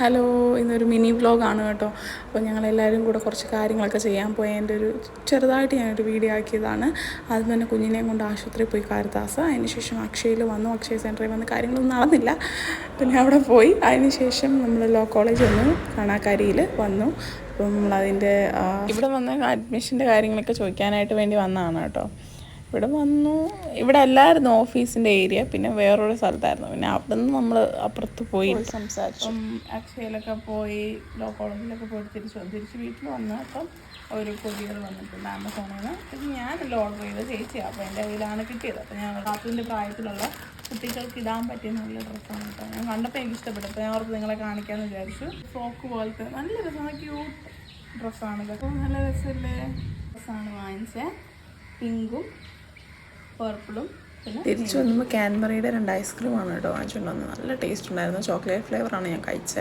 Hello, ഇന്നൊരു mini വ്ലോഗാണ് കേട്ടോ. അപ്പോൾ ഞങ്ങളെല്ലാവരും കൂടെ കുറച്ച് കാര്യങ്ങളൊക്കെ ചെയ്യാൻ പോയതിൻ്റെ ഒരു ചെറുതായിട്ട് ഞാനൊരു വീഡിയോ ആക്കിയതാണ്. ആദ്യം തന്നെ കുഞ്ഞിനെയും കൊണ്ട് ആശുപത്രിയിൽ പോയി കാരിത്താസ്, അതിനുശേഷം അക്ഷയയിൽ വന്നു. അക്ഷയ സെൻറ്ററിൽ വന്ന് കാര്യങ്ങളൊന്നും നടന്നില്ല. പിന്നെ അവിടെ പോയി അതിനുശേഷം നമ്മൾ ലോ കോളേജ് വന്നു, കാണാക്കാരിയിൽ വന്നു. അപ്പം നമ്മളതിൻ്റെ ഇവിടെ വന്ന് അഡ്മിഷൻ്റെ കാര്യങ്ങളൊക്കെ ചോദിക്കാനായിട്ട് വേണ്ടി വന്നതാണ് കേട്ടോ. ഇവിടെ വന്നു. ഇവിടെ അല്ലായിരുന്നു ഓഫീസിൻ്റെ ഏരിയ, പിന്നെ വേറൊരു സ്ഥലത്തായിരുന്നു. പിന്നെ അവിടെ നിന്ന് നമ്മൾ അപ്പുറത്ത് പോയി സംസാരിച്ചു. അക്ഷയയിലൊക്കെ പോയി, ലോ കോളേജിലൊക്കെ പോയി തിരിച്ച് വീട്ടിൽ വന്ന് അപ്പം ഒരു കൊറിയർ വന്നിട്ടുണ്ട് ആമസോണിൽ നിന്ന്. ഇത് ഞാനല്ല ഓർഡർ ചെയ്ത ചേച്ചിയാണ്, അപ്പോൾ എൻ്റെ കയ്യിലാണ് കിട്ടിയത്. അപ്പോൾ ഞാൻ കാത്തുവിൻ്റെ പ്രായത്തിലുള്ള കുട്ടികൾക്ക് ഇടാൻ പറ്റിയ നല്ല ഡ്രസ്സാണ് കേട്ടോ. ഞാൻ കണ്ടപ്പോൾ എനിക്ക് ഇഷ്ടപ്പെട്ടു. അപ്പോൾ ഞാൻ ഓർത്ത് നിങ്ങളെ കാണിക്കാമെന്ന് വിചാരിച്ചു. ഫ്രോക്ക് പോലത്തെ നല്ല രസമാണ്, ക്യൂട്ട് ഡ്രസ്സാണ് ഇതൊക്കെ. നല്ല രസമല്ലേ? ഡ്രസ്സാണ് വാങ്ങിച്ചത്, പിങ്കും പർപ്പിളും. പിന്നെ തിരിച്ചു വന്നപ്പോൾ കാൻബറിയുടെ 2 ഐസ്ക്രീമാണ് കേട്ടോ വാങ്ങിച്ചുകൊണ്ട് വന്നത്. നല്ല ടേസ്റ്റ് ഉണ്ടായിരുന്നു. ചോക്ലേറ്റ് ഫ്ലേവറാണ് ഞാൻ കഴിച്ചത്.